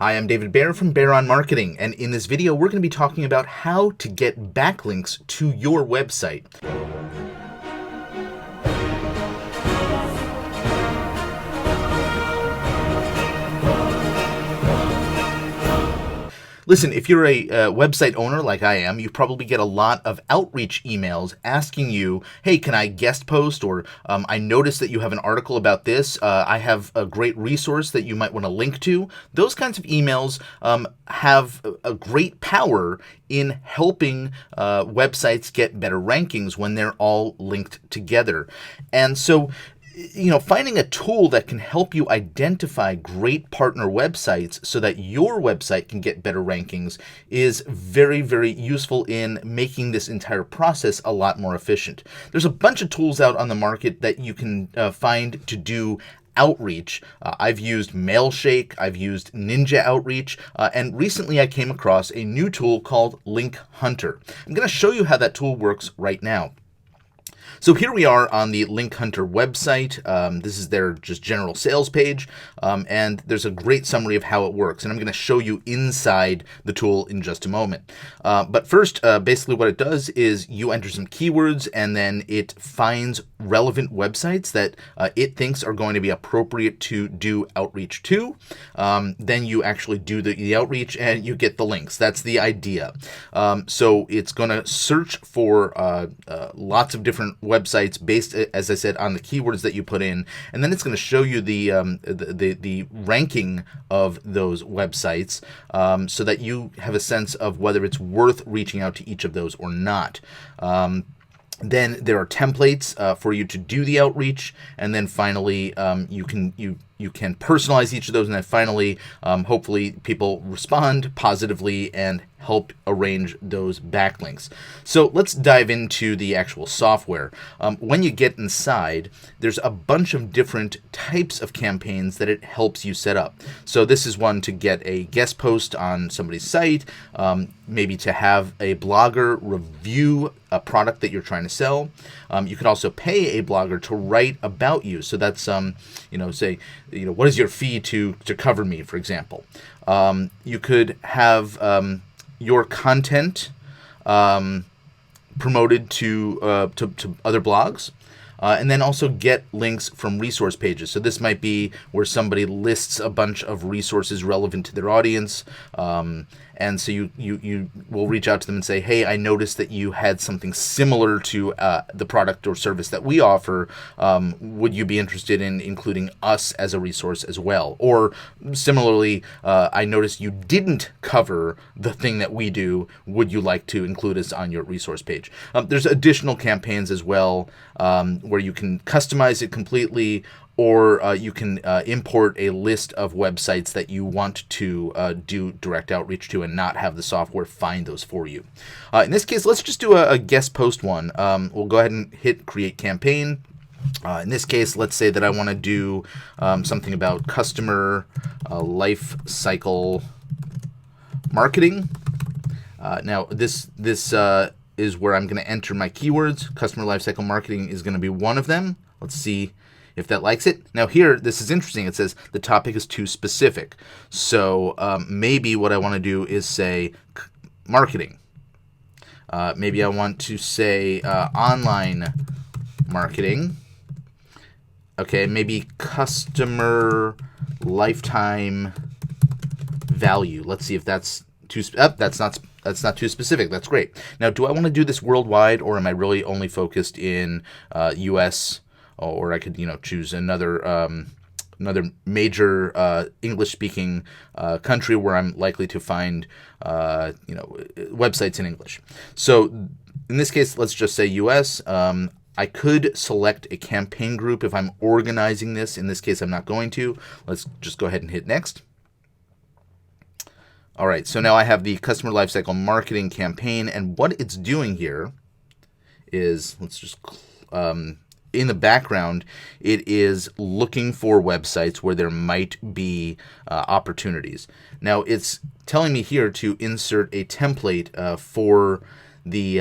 Hi, I'm David Baer from Baer on Marketing, and in this video we're going to be talking about how to get backlinks to your website. Listen, if you're a website owner like I am, you probably get a lot of outreach emails asking you, hey, can I guest post? Or I noticed that you have an article about this. I have a great resource that you might want to link to. Those kinds of emails have a great power in helping websites get better rankings when they're all linked together. And so, finding a tool that can help you identify great partner websites so that your website can get better rankings is very, very useful in making this entire process a lot more efficient. There's a bunch of tools out on the market that you can find to do outreach. I've used Mailshake, I've used Ninja Outreach, and recently I came across a new tool called LinkHunter. I'm going to show you how that tool works right now. So here we are on the LinkHunter website. This is their just general sales page, and there's a great summary of how it works. And I'm going to show you inside the tool in just a moment. But first, basically what it does is you enter some keywords, and then it finds relevant websites that it thinks are going to be appropriate to do outreach to. Then you actually do the outreach, and you get the links. That's the idea. So it's going to search for lots of different websites based, as I said, on the keywords that you put in, and then it's going to show you the ranking of those websites, so that you have a sense of whether it's worth reaching out to each of those or not. Then there are templates for you to do the outreach, and then finally you can personalize each of those, and then finally hopefully people respond positively and help arrange those backlinks. So let's dive into the actual software. When you get inside, there's a bunch of different types of campaigns that it helps you set up. So this is one to get a guest post on somebody's site, maybe to have a blogger review a product that you're trying to sell. You could also pay a blogger to write about you. So that's say, what is your fee to cover me, for example. You could have your content promoted to other blogs, and then also get links from resource pages. So this might be where somebody lists a bunch of resources relevant to their audience, and so you will reach out to them and say, hey, I noticed that you had something similar to the product or service that we offer. Would you be interested in including us as a resource as well? Or similarly, I noticed you didn't cover the thing that we do. Would you like to include us on your resource page? There's additional campaigns as well, where you can customize it completely, or you can import a list of websites that you want to do direct outreach to and not have the software find those for you. In this case, let's just do a guest post one. We'll go ahead and hit Create Campaign. In this case, let's say that I want to do something about customer life cycle marketing. Now, this is where I'm going to enter my keywords. Customer lifecycle marketing is going to be one of them. Let's see if that likes it. Now here, this is interesting. It says the topic is too specific. So maybe what I want to do is say marketing. Maybe I want to say online marketing. Okay, maybe customer lifetime value. Let's see if that's too. That's not too specific. That's great. Now, do I want to do this worldwide, or am I really only focused in U.S.? Or I could, choose another major English-speaking country where I'm likely to find, websites in English. So in this case, let's just say U.S. I could select a campaign group if I'm organizing this. In this case, I'm not going to. Let's just go ahead and hit Next. All right, so now I have the customer lifecycle marketing campaign, and what it's doing here is, let's just in the background, it is looking for websites where there might be opportunities. Now, it's telling me here to insert a template for the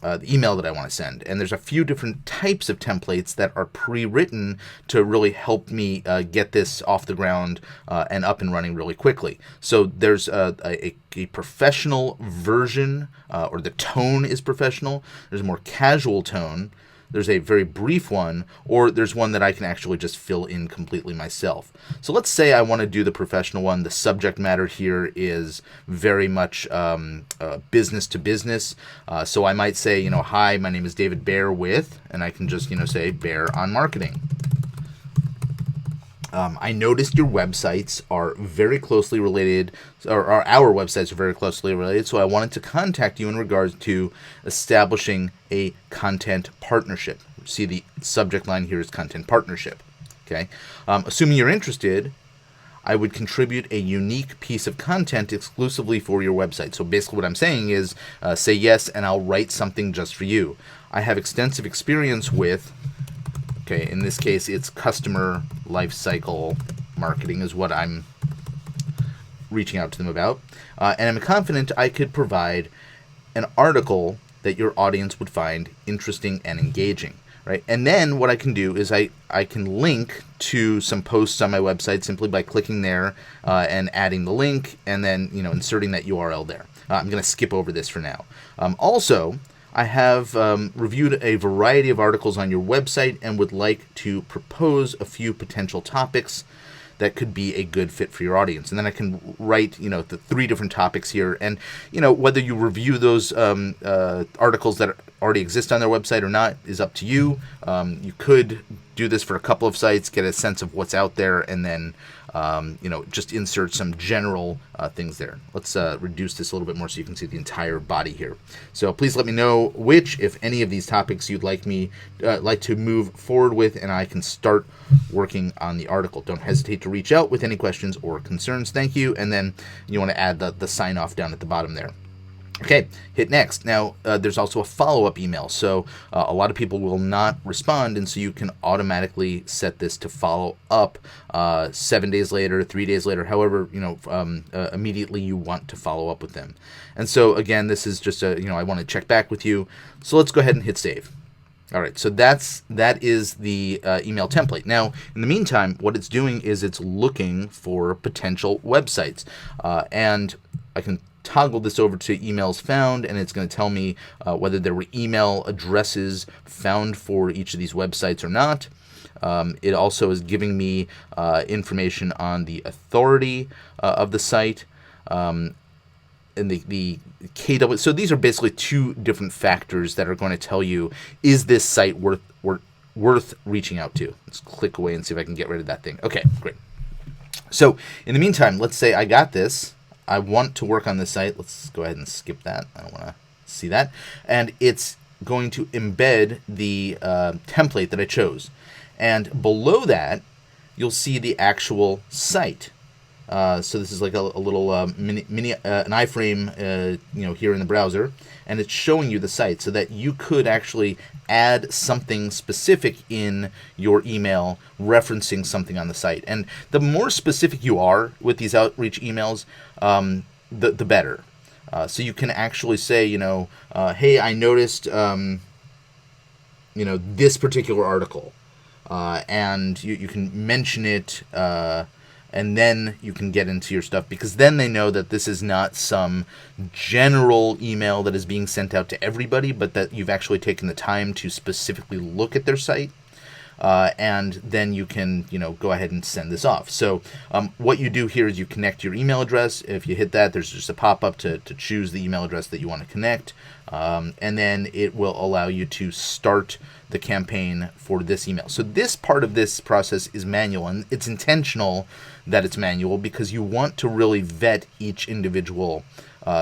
the email that I want to send. And there's a few different types of templates that are pre-written to really help me get this off the ground and up and running really quickly. So there's a professional version, or the tone is professional. There's a more casual tone. There's a very brief one, or there's one that I can actually just fill in completely myself. So let's say I want to do the professional one. The subject matter here is very much business to business. So I might say, hi, my name is David Baer with, and I can just, say Baer on marketing. I noticed your websites are very closely related, or our websites are very closely related, so I wanted to contact you in regards to establishing a content partnership. See, the subject line here is content partnership. Okay, assuming you're interested, I would contribute a unique piece of content exclusively for your website. So basically what I'm saying is say yes, and I'll write something just for you. I have extensive experience with, okay, in this case, it's customer lifecycle marketing is what I'm reaching out to them about. And I'm confident I could provide an article that your audience would find interesting and engaging, right? And then what I can do is I can link to some posts on my website simply by clicking there and adding the link and then, inserting that URL there. I'm going to skip over this for now. Also, I have reviewed a variety of articles on your website and would like to propose a few potential topics that could be a good fit for your audience. And then I can write, the 3 different topics here. And, whether you review those articles that already exist on their website or not is up to you. You could do this for a couple of sites, get a sense of what's out there, and then, just insert some general things there. Let's reduce this a little bit more so you can see the entire body here. So please let me know which, if any of these topics you'd like to move forward with, and I can start working on the article. Don't hesitate to reach out with any questions or concerns. Thank you. And then you want to add the sign off down at the bottom there. Okay, hit next. Now, there's also a follow-up email. So a lot of people will not respond, and so you can automatically set this to follow up 7 days later, 3 days later, however, immediately you want to follow up with them. And so, again, this is just I want to check back with you. So let's go ahead and hit save. All right, so that is the email template. Now, in the meantime, what it's doing is it's looking for potential websites, and I can toggle this over to emails found, and it's going to tell me whether there were email addresses found for each of these websites or not. It also is giving me information on the authority of the site and the KW. So these are basically 2 different factors that are going to tell you, is this site worth reaching out to? Let's click away and see if I can get rid of that thing. Okay, great. So in the meantime, let's say I got this. I want to work on this site. Let's go ahead and skip that. I don't want to see that. And it's going to embed the template that I chose. And below that, you'll see the actual site. So this is like a little mini an iframe, here in the browser, and it's showing you the site so that you could actually add something specific in your email referencing something on the site. And the more specific you are with these outreach emails, the better. So you can actually say, hey, I noticed, this particular article, and you can mention it. And then you can get into your stuff, because then they know that this is not some general email that is being sent out to everybody, but that you've actually taken the time to specifically look at their site. And then you can, go ahead and send this off. So what you do here is you connect your email address. If you hit that, there's just a pop-up to choose the email address that you want to connect. And then it will allow you to start the campaign for this email. So this part of this process is manual, and it's intentional that it's manual because you want to really vet each individual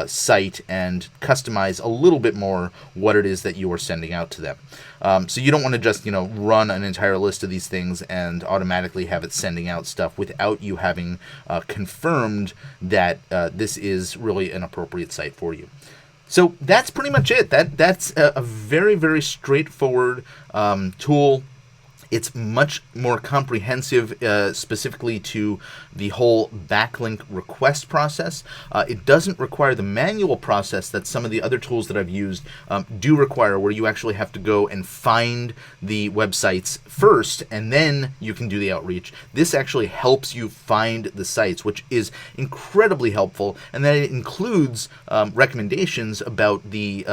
site and customize a little bit more what it is that you are sending out to them. So you don't want to just run an entire list of these things and automatically have it sending out stuff without you having confirmed that this is really an appropriate site for you. So that's pretty much it. That's a very, very straightforward tool. It's much more comprehensive, specifically to the whole backlink request process. It doesn't require the manual process that some of the other tools that I've used do require, where you actually have to go and find the websites first, and then you can do the outreach. This actually helps you find the sites, which is incredibly helpful, and then it includes recommendations about the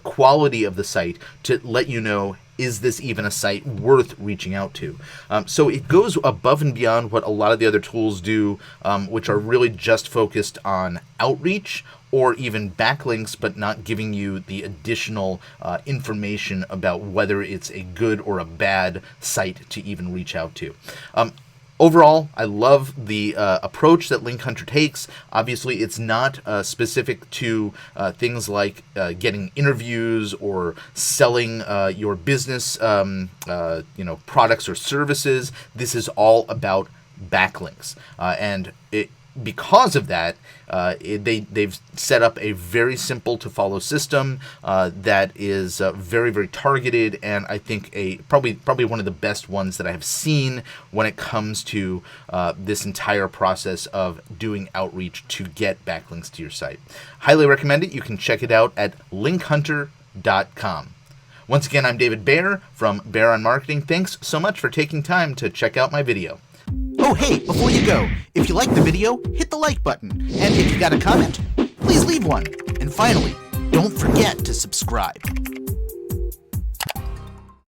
quality of the site to let you know, is this even a site worth reaching out to? So it goes above and beyond what a lot of the other tools do, which are really just focused on outreach or even backlinks, but not giving you the additional information about whether it's a good or a bad site to even reach out to. Overall, I love the approach that LinkHunter takes. Obviously, it's not specific to things like getting interviews or selling your business, products or services. This is all about backlinks, because of that, they've set up a very simple to follow system that is very, very targeted, and I think probably one of the best ones that I have seen when it comes to this entire process of doing outreach to get backlinks to your site. Highly recommend it. You can check it out at linkhunter.com. Once again, I'm David Baer from Baer on Marketing. Thanks so much for taking time to check out my video. Oh, hey, before you go, if you liked the video, hit the like button. And if you got a comment, please leave one. And finally, don't forget to subscribe.